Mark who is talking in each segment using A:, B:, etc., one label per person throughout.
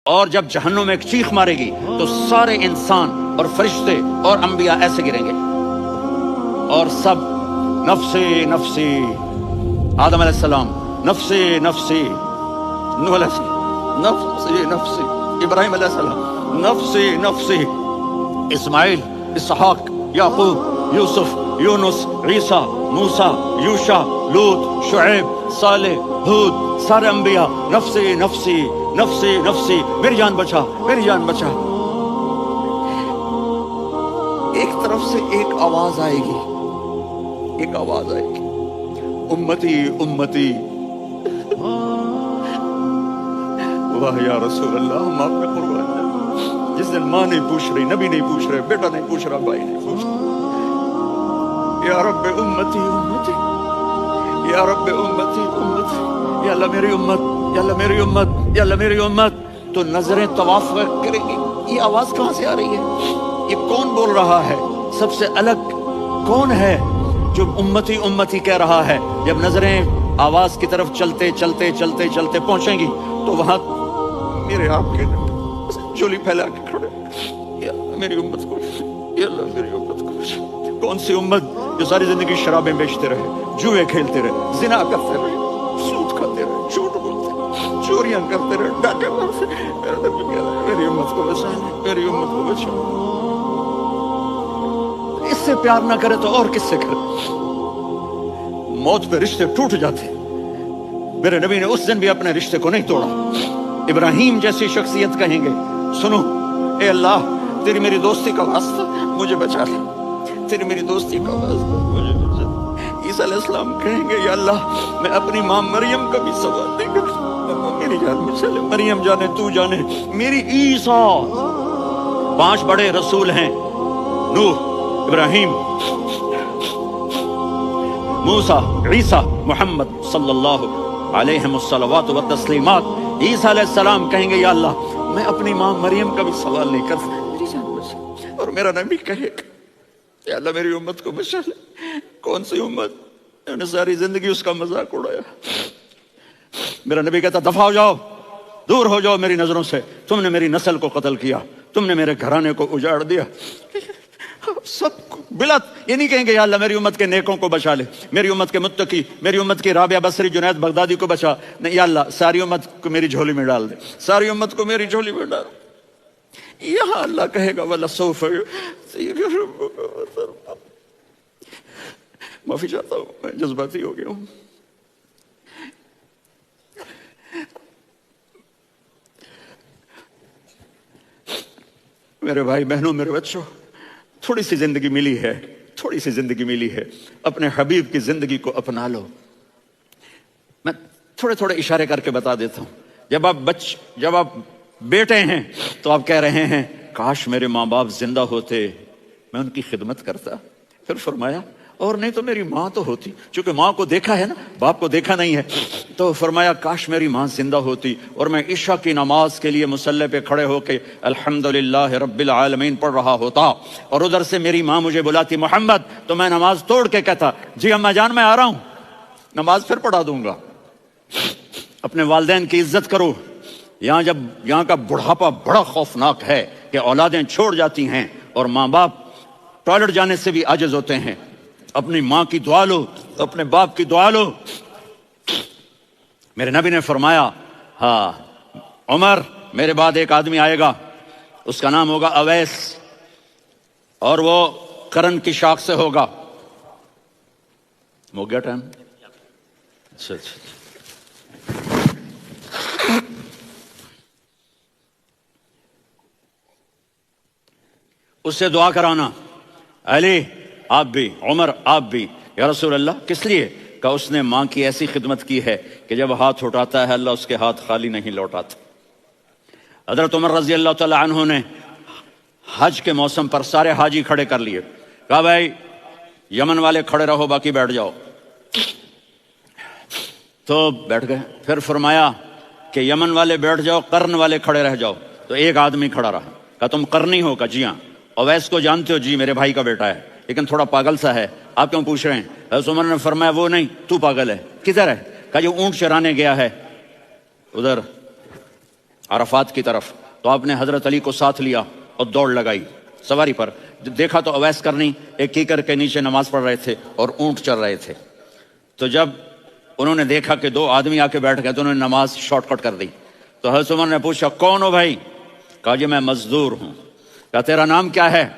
A: اور جب جہنم ایک چیخ مارے گی تو سارے انسان اور فرشتے اور انبیاء ایسے گریں گے اور سب نفسی نفسی، آدم علیہ السلام نفسی نفسی، نوح علیہ السلام نفسی نفسی، ابراہیم علیہ السلام نفسی نفسی، اسماعیل، اسحاق، یعقوب، یوسف، یونس، عیسیٰ، موسیٰ، یوشع، لوط، شعیب، صالح، ہود، سارے انبیاء نفسی نفسی نفسی نفسی، میری جان بچا، میری جان بچا۔ ایک طرف سے ایک آواز آئے گی، ایک آواز آئے گی، امتی امتی۔ واہ یا رسول اللہ، ہم آپ میں قربان جائیں۔ جس دن ماں نہیں پوچھ رہی، نبی نہیں پوچھ رہے، بیٹا نہیں پوچھ رہا، بھائی نہیں پوچھ رہا، یا رب امتی امتی، یا رب امتی امتی، یا اللہ میری امت، یا اللہ میری امت، یا اللہ میری امت۔ تو نظریں طواف کریں گی، یہ آواز کہاں سے آ رہی ہے؟ یہ کون بول رہا ہے؟ سب سے الگ کون ہے جو امتی امتی کہہ رہا ہے؟ جب نظریں آواز کی طرف چلتے چلتے چلتے چلتے پہنچیں گی تو وہاں میرے آپ کے چولی پھیلا کے کھڑے، یا اللہ میری امت کو، یا اللہ میری امت کو۔ کون سی امت جو ساری زندگی شرابیں بیچتے رہے، جوئے کھیلتے رہے، زنا کرتے رہے، سود کھاتے رہے، جھوٹ بولتے رہے، چوریاں کرتے رہے، ڈاکے مارتے رہے؟ میرا نبی کہہ رہا ہے میری امت کو بچا، میری امت کو بچا۔ اس سے پیار نہ کرے تو اور کس سے کرے؟ موت پہ رشتے ٹوٹ جاتے، میرے نبی نے اس دن بھی اپنے رشتے کو نہیں توڑا۔ ابراہیم جیسی شخصیت کہیں گے سنو اے اللہ تیری میری دوستی کا واسطہ مجھے بچا لے، تیری میری دوستی کا واسطہ مجھے بچا لے۔ عیسیٰ علیہ السلام کہیں گے یا اللہ میں اپنی ماں مریم کا بھی سوال نہیں کرتا، میری جان بچا لے، مریم جانے تو جانے میری عیسیٰ۔ 5 بڑے رسول ہیں، نوح، ابراہیم، موسیٰ، عیسیٰ، محمد صلی اللہ علیہ الصلوات والتسلیمات۔ عیسیٰ علیہ السلام کہیں گے یا اللہ میں اپنی ماں مریم کا بھی سوال نہیں کرتا، میری جان بچا۔ اور میرا نبی کہے گا یا اللہ میری امت کو بچا لے۔ کون سی امت؟ انہوں نے ساری زندگی اس کا مذاق اڑایا۔ میرا نبی کہتا دفع ہو جاؤ، دور ہو جاؤ میری نظروں سے، تم نے میری نسل کو قتل کیا، تم نے میرے گھرانے کو اجاڑ دیا۔ سب بلت یہ نہیں کہیں گے یا اللہ میری امت کے نیکوں کو بچا لے، میری امت کے متقی، میری امت کی رابعہ بصری، جنید بغدادی کو بچا، نہیں یا اللہ ساری امت کو میری جھولی میں ڈال دے، ساری امت کو میری جھولی میں ڈال۔ یہاں اللہ کہے گا وَلَسَوْفَ يُعْطِيكَ رَبُّكَ فَتَرْضَىٰ۔ معافی چاہتا ہوں، میں جذباتی ہو گیا ہوں۔ میرے بھائی بہنوں، میرے بچوں، تھوڑی سی زندگی ملی ہے، تھوڑی سی زندگی ملی ہے، اپنے حبیب کی زندگی کو اپنا لو۔ میں تھوڑے تھوڑے اشارے کر کے بتا دیتا ہوں۔ جب آپ بیٹے ہیں تو آپ کہہ رہے ہیں کاش میرے ماں باپ زندہ ہوتے، میں ان کی خدمت کرتا۔ پھر فرمایا اور نہیں تو میری ماں تو ہوتی، چونکہ ماں کو دیکھا ہے نا، باپ کو دیکھا نہیں ہے، تو فرمایا کاش میری ماں زندہ ہوتی اور میں عشاء کی نماز کے لیے مصلی پہ کھڑے ہو کے الحمدللہ رب العالمین پڑھ رہا ہوتا، اور ادھر سے میری ماں مجھے بلاتی محمد، تو میں نماز توڑ کے کہتا جی اماں جان میں آ رہا ہوں، نماز پھر پڑھا دوں گا۔ اپنے والدین کی عزت کرو۔ یہاں کا بڑھاپا بڑا خوفناک ہے کہ اولادیں چھوڑ جاتی ہیں اور ماں باپ ٹوائلٹ جانے سے بھی عاجز ہوتے ہیں۔ اپنی ماں کی دعا لو، اپنے باپ کی دعا لو۔ میرے نبی نے فرمایا ہاں عمر میرے بعد ایک آدمی آئے گا، اس کا نام ہوگا اویس، اور وہ کرن کی شاخ سے ہوگا۔ ہو گیا ٹائم؟ اچھا اس سے دعا کرانا، علی آپ بھی، عمر آپ بھی، یا رسول اللہ کس لیے؟ کہ اس نے ماں کی ایسی خدمت کی ہے کہ جب ہاتھ اٹھاتا ہے اللہ اس کے ہاتھ خالی نہیں لوٹاتا۔ حضرت عمر رضی اللہ تعالی عنہ نے حج کے موسم پر سارے حاجی کھڑے کر لیے، کہا بھائی یمن والے کھڑے رہو باقی بیٹھ جاؤ، تو بیٹھ گئے۔ پھر فرمایا کہ یمن والے بیٹھ جاؤ، قرن والے کھڑے رہ جاؤ، تو ایک آدمی کھڑا رہا، کہا تم قرنی ہو؟ کہا جی ہاں۔ اویس کو جانتے ہو؟ جی میرے بھائی کا بیٹا ہے لیکن تھوڑا پاگل سا ہے، آپ کیوں پوچھ رہے ہیں؟ حضرت عمر نے فرمایا وہ نہیں، تو پاگل ہے۔ کدھر ہے؟ کہا جو اونٹ چرانے گیا ہے ادھر عرفات کی طرف، تو آپ نے حضرت علی کو ساتھ لیا اور دوڑ لگائی سواری پر. دیکھا تو اویس کرنی ایک کیکر کے نیچے نماز پڑھ رہے تھے اور اونٹ چل رہے تھے. تو جب انہوں نے دیکھا کہ دو آدمی آ کے بیٹھ گئے تو انہوں نے نماز شارٹ کٹ کر دی. تو حضرت عمر نے پوچھا کون ہو بھائی؟ کہا جی میں مزدور ہوں. کہا تیرا نام کیا ہے؟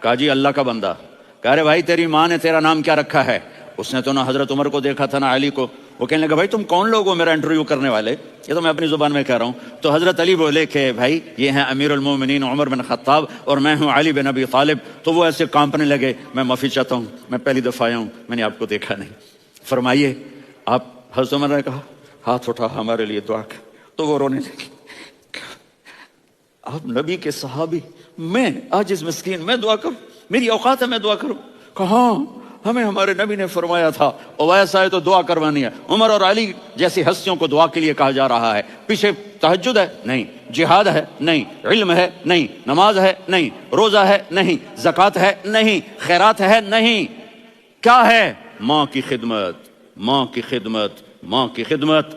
A: کہا جی اللہ کا بندہ. کہا رہے بھائی تیری ماں نے تیرا نام کیا رکھا ہے؟ اس نے تو نہ حضرت عمر کو دیکھا تھا نہ علی کو. وہ کہنے لگا بھائی تم کون لوگ ہو میرا انٹرویو کرنے والے؟ یہ تو میں اپنی زبان میں کہہ رہا ہوں. تو حضرت علی بولے کہ بھائی یہ ہیں امیر المومنین عمر بن خطاب اور میں ہوں علی بن ابی طالب. تو وہ ایسے کانپنے لگے. میں معافی چاہتا ہوں، میں پہلی دفعہ آیا ہوں، میں نے آپ کو دیکھا نہیں. فرمائیے آپ. حضرت عمر نے کہا ہاتھ اٹھا ہمارے لیے دعا کر. تو وہ رونے لگی. آپ نبی کے صحابی، میں عاجز مسکین میں دعا کروں؟ میری اوقات ہے میں دعا کروں؟ کہاں ہمیں ہمارے نبی نے فرمایا تھا اویس آئے تو دعا کروانی ہے. عمر اور علی جیسی ہستیوں کو دعا کے لیے کہا جا رہا ہے. پیچھے تہجد ہے نہیں، جہاد ہے نہیں، علم ہے نہیں، نماز ہے نہیں، روزہ ہے نہیں، زکوٰۃ ہے نہیں، خیرات ہے نہیں. کیا ہے؟ ماں کی خدمت، ماں کی خدمت، ماں کی خدمت.